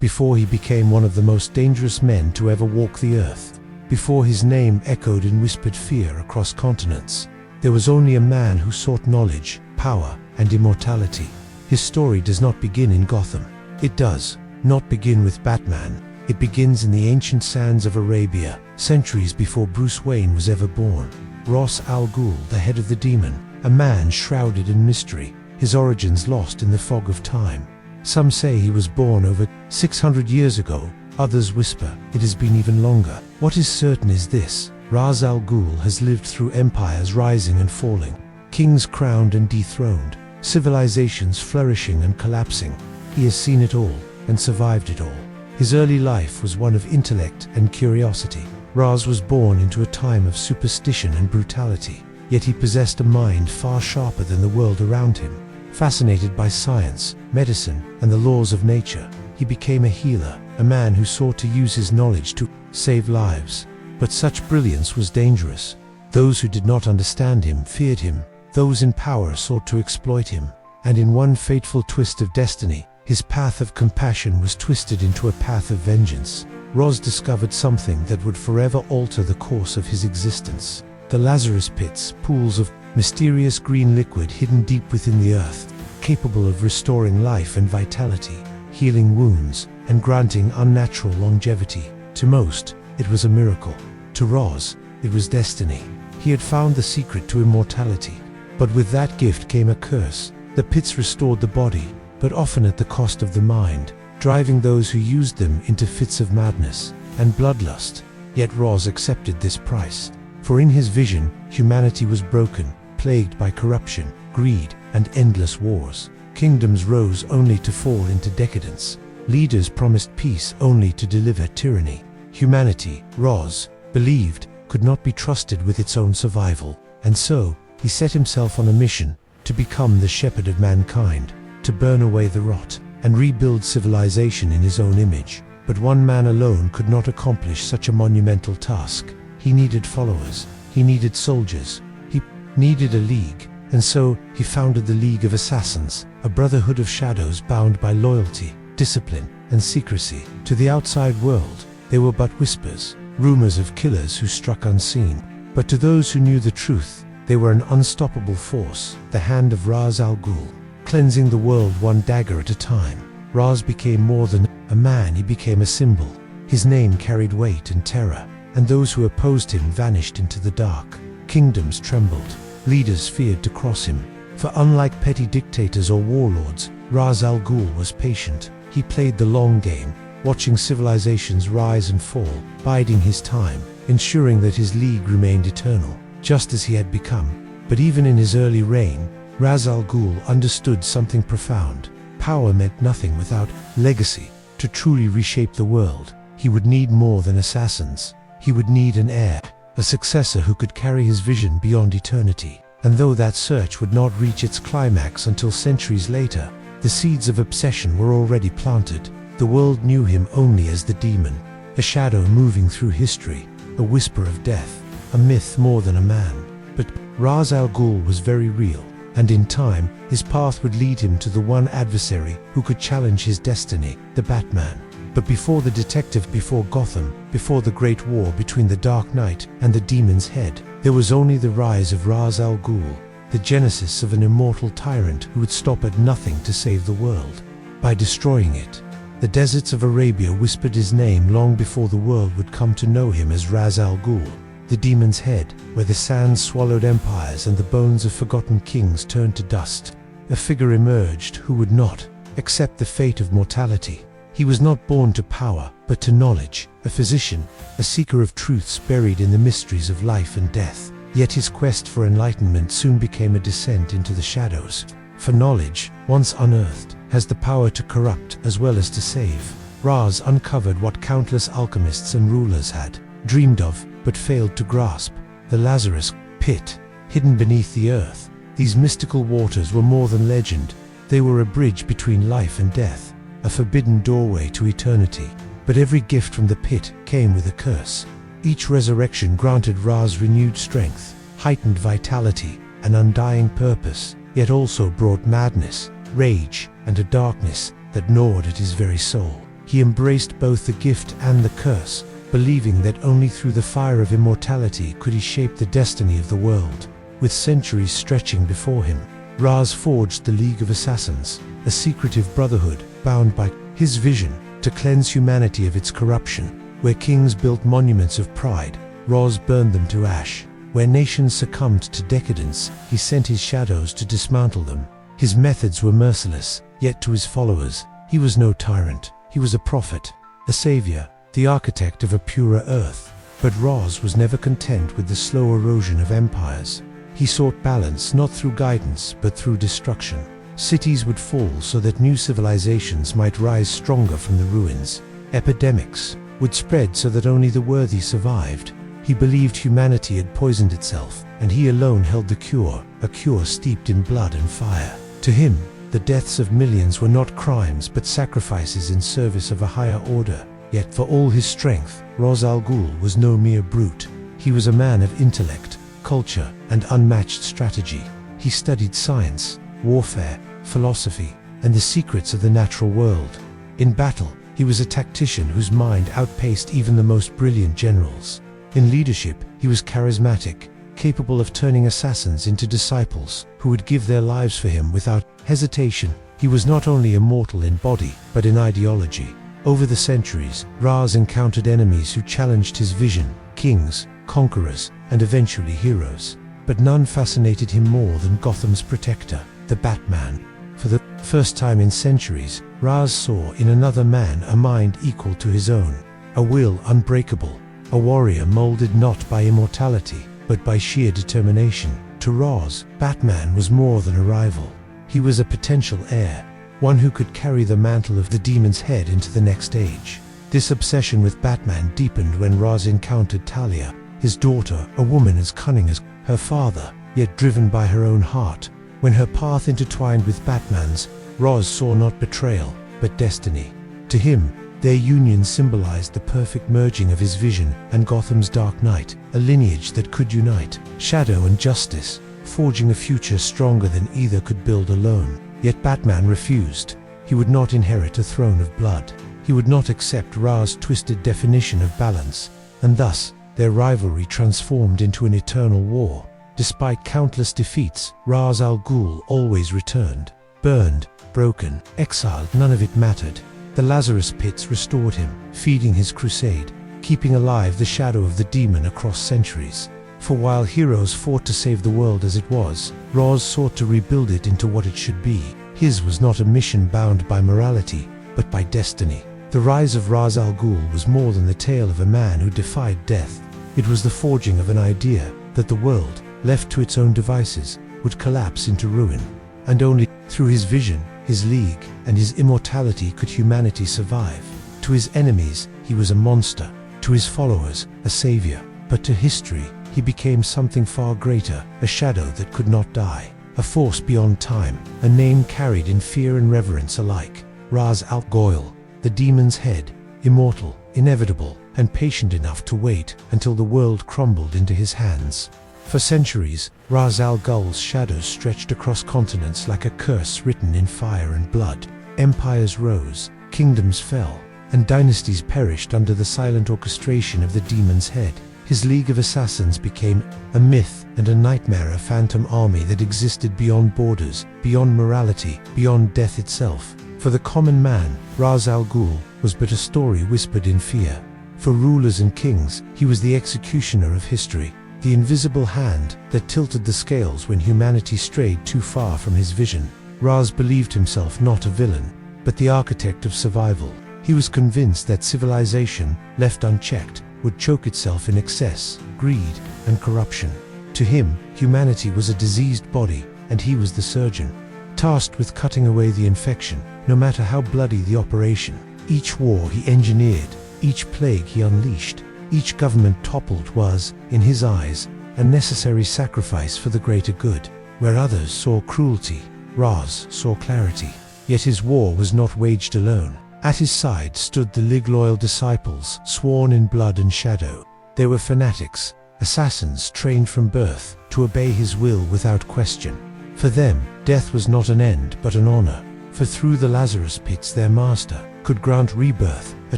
before he became one of the most dangerous men to ever walk the earth, before his name echoed in whispered fear across continents. There was only a man who sought knowledge, power, and immortality. His story does not begin in Gotham. It does not begin with Batman. It begins in the ancient sands of Arabia, centuries before Bruce Wayne was ever born. Ra's al Ghul, the head of the demon, a man shrouded in mystery, his origins lost in the fog of time. Some say he was born over 600 years ago, others whisper it has been even longer. What is certain is this: Ra's al Ghul has lived through empires rising and falling, kings crowned and dethroned, civilizations flourishing and collapsing. He has seen it all and survived it all. His early life was one of intellect and curiosity. Ra's was born into a time of superstition and brutality, yet he possessed a mind far sharper than the world around him. Fascinated by science, medicine, and the laws of nature, he became a healer, a man who sought to use his knowledge to save lives. But such brilliance was dangerous. Those who did not understand him feared him. Those in power sought to exploit him. And in one fateful twist of destiny, his path of compassion was twisted into a path of vengeance. Ra's discovered something that would forever alter the course of his existence. The Lazarus Pits, pools of mysterious green liquid hidden deep within the earth, capable of restoring life and vitality, healing wounds, and granting unnatural longevity. To most, it was a miracle. To Ra's, it was destiny. He had found the secret to immortality. But with that gift came a curse. The pits restored the body, but often at the cost of the mind, driving those who used them into fits of madness and bloodlust. Yet Ra's accepted this price. For in his vision, humanity was broken, plagued by corruption, greed, and endless wars. Kingdoms rose only to fall into decadence. Leaders promised peace only to deliver tyranny. Humanity, Ra's believed, could not be trusted with its own survival. And so, he set himself on a mission to become the shepherd of mankind, to burn away the rot, and rebuild civilization in his own image. But one man alone could not accomplish such a monumental task. He needed followers. He needed soldiers. He needed a league. And so, he founded the League of Assassins, a brotherhood of shadows bound by loyalty, discipline, and secrecy. To the outside world, they were but whispers, rumors of killers who struck unseen. But to those who knew the truth, they were an unstoppable force, the hand of Ra's al Ghul, cleansing the world one dagger at a time. Ra's became more than a man, he became a symbol. His name carried weight and terror, and those who opposed him vanished into the dark. Kingdoms trembled. Leaders feared to cross him. For unlike petty dictators or warlords, Ra's al Ghul was patient. He played the long game, watching civilizations rise and fall, biding his time, ensuring that his league remained eternal, just as he had become. But even in his early reign, Ra's al Ghul understood something profound. Power meant nothing without legacy. To truly reshape the world, he would need more than assassins. He would need an heir, a successor who could carry his vision beyond eternity. And though that search would not reach its climax until centuries later, the seeds of obsession were already planted. The world knew him only as the demon, a shadow moving through history, a whisper of death, a myth more than a man. But Ra's al Ghul was very real, and in time, his path would lead him to the one adversary who could challenge his destiny, the Batman. But before the detective, before Gotham, before the great war between the Dark Knight and the Demon's Head, there was only the rise of Ra's al Ghul, the genesis of an immortal tyrant who would stop at nothing to save the world. By destroying it, the deserts of Arabia whispered his name long before the world would come to know him as Ra's al Ghul, the Demon's Head, where the sands swallowed empires and the bones of forgotten kings turned to dust. A figure emerged who would not accept the fate of mortality. He was not born to power, but to knowledge, a physician, a seeker of truths buried in the mysteries of life and death. Yet his quest for enlightenment soon became a descent into the shadows. For knowledge, once unearthed, has the power to corrupt as well as to save. Ra's uncovered what countless alchemists and rulers had dreamed of, but failed to grasp: the Lazarus Pit, hidden beneath the earth. These mystical waters were more than legend. They were a bridge between life and death, a forbidden doorway to eternity. But every gift from the pit came with a curse. Each resurrection granted Ra's renewed strength, heightened vitality, an undying purpose, yet also brought madness, rage, and a darkness that gnawed at his very soul. He embraced both the gift and the curse, believing that only through the fire of immortality could he shape the destiny of the world. With centuries stretching before him, Raz forged the League of Assassins, a secretive brotherhood bound by his vision to cleanse humanity of its corruption. Where kings built monuments of pride, Raz burned them to ash. Where nations succumbed to decadence, he sent his shadows to dismantle them. His methods were merciless, yet to his followers, he was no tyrant. He was a prophet, a savior, the architect of a purer earth. But Raz was never content with the slow erosion of empires. He sought balance not through guidance, but through destruction. Cities would fall so that new civilizations might rise stronger from the ruins. Epidemics would spread so that only the worthy survived. He believed humanity had poisoned itself, and he alone held the cure, a cure steeped in blood and fire. To him, the deaths of millions were not crimes but sacrifices in service of a higher order. Yet for all his strength, Raz Al Ghul was no mere brute. He was a man of intellect, culture, and unmatched strategy. He studied science, warfare, philosophy, and the secrets of the natural world. In battle, he was a tactician whose mind outpaced even the most brilliant generals. In leadership, he was charismatic, capable of turning assassins into disciples who would give their lives for him without hesitation. He was not only immortal in body, but in ideology. Over the centuries, Raz encountered enemies who challenged his vision, kings, conquerors, and eventually heroes. But none fascinated him more than Gotham's protector, the Batman. For the first time in centuries, Raz saw in another man a mind equal to his own, a will unbreakable, a warrior molded not by immortality, but by sheer determination. To Raz, Batman was more than a rival. He was a potential heir, one who could carry the mantle of the demon's head into the next age. This obsession with Batman deepened when Raz encountered Talia, his daughter, a woman as cunning as her father, yet driven by her own heart. When her path intertwined with Batman's, Raz saw not betrayal, but destiny. To him, their union symbolized the perfect merging of his vision and Gotham's dark night, a lineage that could unite shadow and justice, forging a future stronger than either could build alone. Yet Batman refused. He would not inherit a throne of blood. He would not accept Raz's twisted definition of balance, and thus, their rivalry transformed into an eternal war. Despite countless defeats, Raz Al Ghul always returned. Burned, broken, exiled, none of it mattered. The Lazarus Pits restored him, feeding his crusade, keeping alive the shadow of the demon across centuries. For while heroes fought to save the world as it was, Raz sought to rebuild it into what it should be. His was not a mission bound by morality, but by destiny. The rise of Raz Al Ghul was more than the tale of a man who defied death. It was the forging of an idea that the world, left to its own devices, would collapse into ruin. And only through his vision, his league, and his immortality could humanity survive. To his enemies, he was a monster. To his followers, a savior. But to history, he became something far greater, a shadow that could not die, a force beyond time, a name carried in fear and reverence alike. Raz Al Ghul, the demon's head, immortal, inevitable, and patient enough to wait until the world crumbled into his hands. For centuries, Raz Al Ghul's shadows stretched across continents like a curse written in fire and blood. Empires rose, kingdoms fell, and dynasties perished under the silent orchestration of the demon's head. His League of Assassins became a myth and a nightmare, a phantom army that existed beyond borders, beyond morality, beyond death itself. For the common man, Raz Al Ghul was but a story whispered in fear. For rulers and kings, he was the executioner of history, the invisible hand that tilted the scales when humanity strayed too far from his vision. Raz believed himself not a villain, but the architect of survival. He was convinced that civilization, left unchecked, would choke itself in excess, greed, and corruption. To him, humanity was a diseased body, and he was the surgeon, tasked with cutting away the infection, no matter how bloody the operation. Each war he engineered, each plague he unleashed, each government toppled was, in his eyes, a necessary sacrifice for the greater good. Where others saw cruelty, Raz saw clarity. Yet his war was not waged alone. At his side stood the loyal disciples, sworn in blood and shadow. They were fanatics, assassins trained from birth to obey his will without question. For them, death was not an end but an honor. For through the Lazarus Pits their master, could grant rebirth, a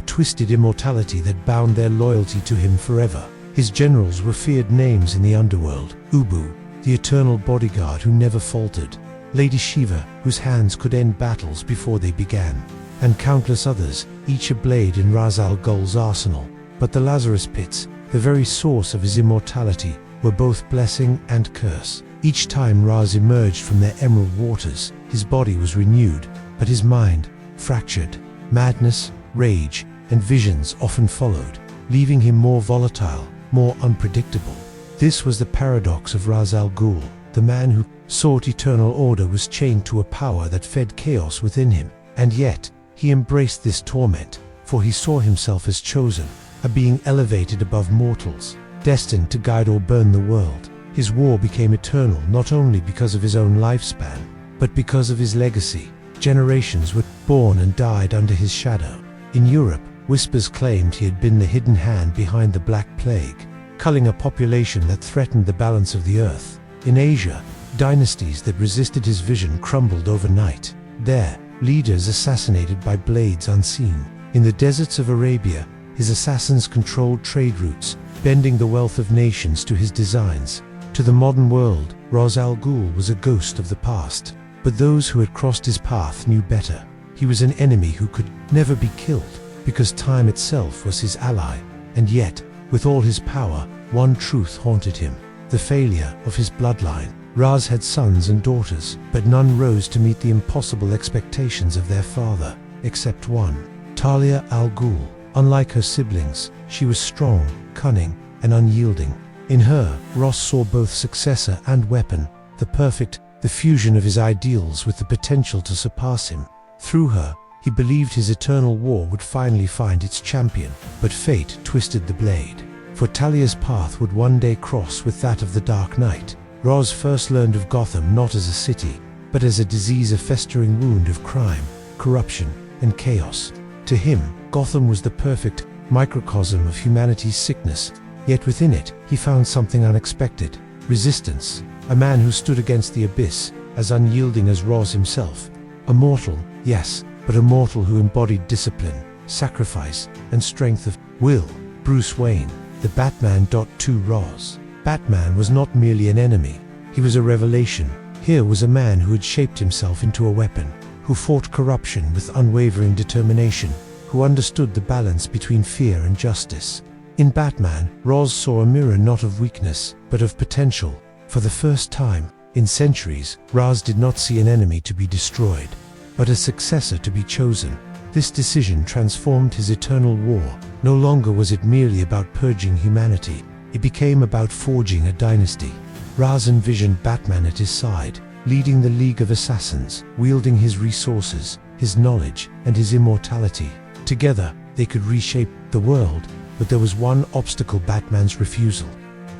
twisted immortality that bound their loyalty to him forever. His generals were feared names in the underworld: Ubu, the eternal bodyguard who never faltered; Lady Shiva, whose hands could end battles before they began; and countless others, each a blade in Ra's al Ghul's arsenal. But the Lazarus Pits, the very source of his immortality, were both blessing and curse. Each time Raz emerged from their emerald waters, his body was renewed, but his mind fractured. Madness, rage, and visions often followed, leaving him more volatile, more unpredictable. This was the paradox of Ra's al Ghul. The man who sought eternal order was chained to a power that fed chaos within him, and yet he embraced this torment, for he saw himself as chosen, a being elevated above mortals, destined to guide or burn the world. His war became eternal not only because of his own lifespan, but because of his legacy. Generations were born and died under his shadow. In Europe, whispers claimed he had been the hidden hand behind the Black Plague, culling a population that threatened the balance of the earth. In Asia, dynasties that resisted his vision crumbled overnight, their leaders assassinated by blades unseen. In the deserts of Arabia, his assassins controlled trade routes, bending the wealth of nations to his designs. To the modern world, Ra's al Ghul was a ghost of the past, but those who had crossed his path knew better. He was an enemy who could never be killed, because time itself was his ally. And yet, with all his power, one truth haunted him: the failure of his bloodline. Raz had sons and daughters, but none rose to meet the impossible expectations of their father, except one, Talia al Ghul. Unlike her siblings, she was strong, cunning, and unyielding. In her, Ras saw both successor and weapon, the fusion of his ideals with the potential to surpass him. Through her, he believed his eternal war would finally find its champion, but fate twisted the blade. For Talia's path would one day cross with that of the Dark Knight. Raz first learned of Gotham not as a city, but as a disease, a festering wound of crime, corruption, and chaos. To him, Gotham was the perfect microcosm of humanity's sickness, yet within it, he found something unexpected: resistance. A man who stood against the abyss, as unyielding as Raz himself. A mortal, yes, but a mortal who embodied discipline, sacrifice, and strength of will. Bruce Wayne, the Batman. To Raz, Batman was not merely an enemy, he was a revelation. Here was a man who had shaped himself into a weapon, who fought corruption with unwavering determination, who understood the balance between fear and justice. In Batman, Raz saw a mirror not of weakness, but of potential. For the first time in centuries, Raz did not see an enemy to be destroyed, but a successor to be chosen. This decision transformed his eternal war. No longer was it merely about purging humanity, it became about forging a dynasty. Raz envisioned Batman at his side, leading the League of Assassins, wielding his resources, his knowledge, and his immortality. Together, they could reshape the world, but there was one obstacle: Batman's refusal.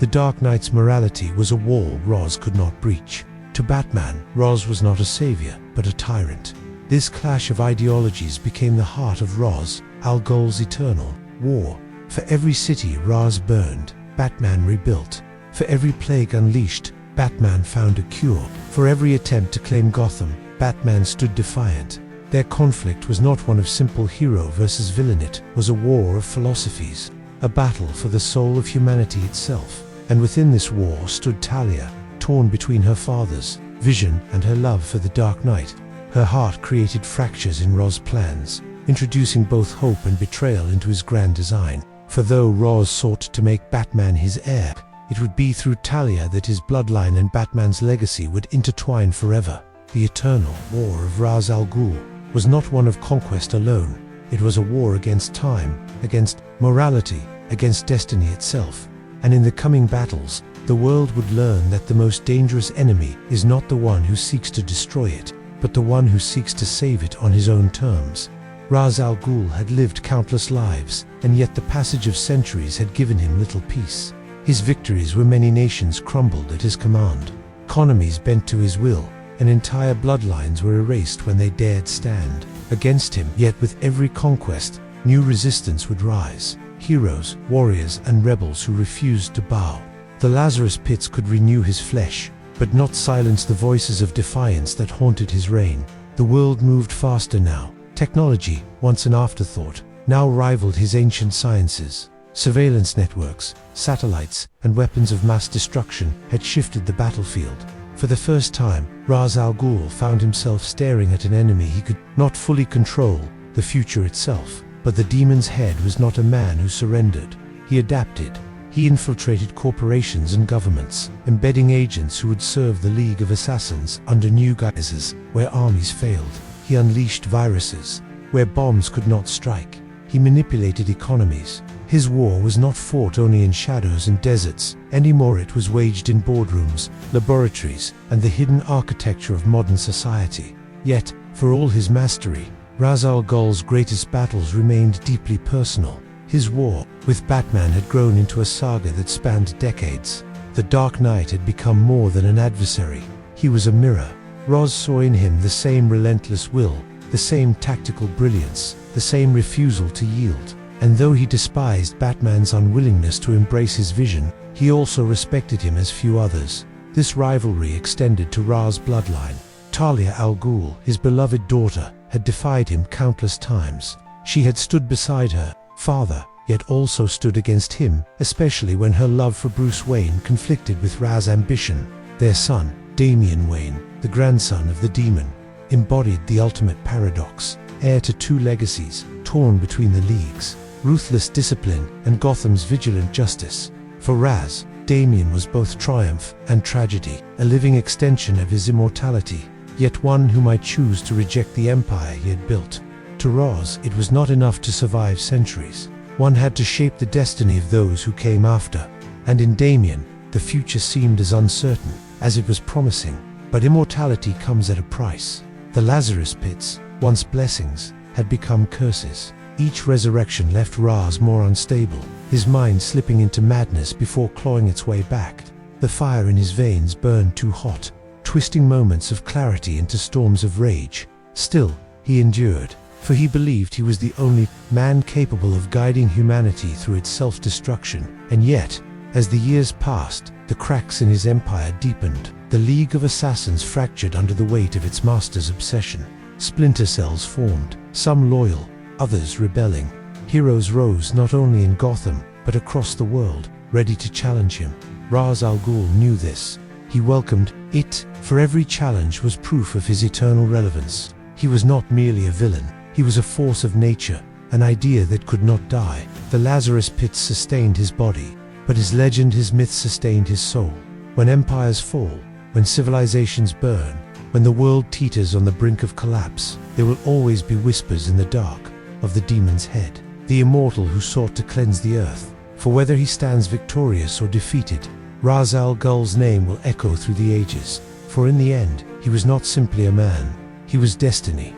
The Dark Knight's morality was a wall Raz could not breach. To Batman, Raz was not a savior, but a tyrant. This clash of ideologies became the heart of Ra's al Ghul's eternal war. For every city Raz burned, Batman rebuilt. For every plague unleashed, Batman found a cure. For every attempt to claim Gotham, Batman stood defiant. Their conflict was not one of simple hero versus villain, it was a war of philosophies, a battle for the soul of humanity itself. And within this war stood Talia, torn between her father's vision and her love for the Dark Knight. Her heart created fractures in Raz's plans, introducing both hope and betrayal into his grand design. For though Raz sought to make Batman his heir, it would be through Talia that his bloodline and Batman's legacy would intertwine forever. The eternal war of Ra's al Ghul was not one of conquest alone. It was a war against time, against morality, against destiny itself. And in the coming battles, the world would learn that the most dangerous enemy is not the one who seeks to destroy it, but the one who seeks to save it on his own terms. Ra's al Ghul had lived countless lives, and yet the passage of centuries had given him little peace. His victories where many nations crumbled at his command, economies bent to his will, and entire bloodlines were erased when they dared stand against him. Yet with every conquest, new resistance would rise. Heroes, warriors, and rebels who refused to bow. The Lazarus Pits could renew his flesh, but not silence the voices of defiance that haunted his reign. The world moved faster now, Technology, once an afterthought, now rivaled his ancient sciences. Surveillance networks, satellites, and weapons of mass destruction had shifted the battlefield. For the first time, Ra's al Ghul found himself staring at an enemy he could not fully control, the future itself. But the demon's head was not a man who surrendered. He adapted. He infiltrated corporations and governments, embedding agents who would serve the League of Assassins under new guises. Where armies failed, he unleashed viruses. Where bombs could not strike, he manipulated economies. His war was not fought only in shadows and deserts. Anymore it was waged in boardrooms, laboratories, and the hidden architecture of modern society. Yet, for all his mastery, Ra's al Ghul's greatest battles remained deeply personal. His war with Batman had grown into a saga that spanned decades. The Dark Knight had become more than an adversary. He was a mirror. Ra's saw in him the same relentless will, the same tactical brilliance, the same refusal to yield. And though he despised Batman's unwillingness to embrace his vision, he also respected him as few others. This rivalry extended to Ra's bloodline. Talia al Ghul, his beloved daughter, had defied him countless times. She had stood beside her father, yet also stood against him, especially when her love for Bruce Wayne conflicted with Raz's ambition. Their son, Damian Wayne, the grandson of the demon, embodied the ultimate paradox, heir to two legacies, torn between the League's ruthless discipline and Gotham's vigilant justice. For Raz, Damian was both triumph and tragedy, a living extension of his immortality, yet one who might choose to reject the empire he had built. To Raz, it was not enough to survive centuries. One had to shape the destiny of those who came after. And in Damian, the future seemed as uncertain as it was promising. But immortality comes at a price. The Lazarus Pits, once blessings, had become curses. Each resurrection left Raz more unstable, his mind slipping into madness before clawing its way back. The fire in his veins burned too hot, twisting moments of clarity into storms of rage. Still, he endured, for he believed he was the only man capable of guiding humanity through its self-destruction. And yet, as the years passed, the cracks in his empire deepened. The League of Assassins fractured under the weight of its master's obsession. Splinter cells formed, some loyal, others rebelling. Heroes rose not only in Gotham, but across the world, ready to challenge him. Ra's al Ghul knew this. He welcomed it, for every challenge was proof of his eternal relevance. He was not merely a villain, he was a force of nature, an idea that could not die. The Lazarus Pits sustained his body, but his legend, his myth sustained his soul. When empires fall, when civilizations burn, when the world teeters on the brink of collapse, there will always be whispers in the dark of the demon's head, the immortal who sought to cleanse the earth. For whether he stands victorious or defeated, Ra's al Ghul's name will echo through the ages. For in the end, he was not simply a man, he was destiny.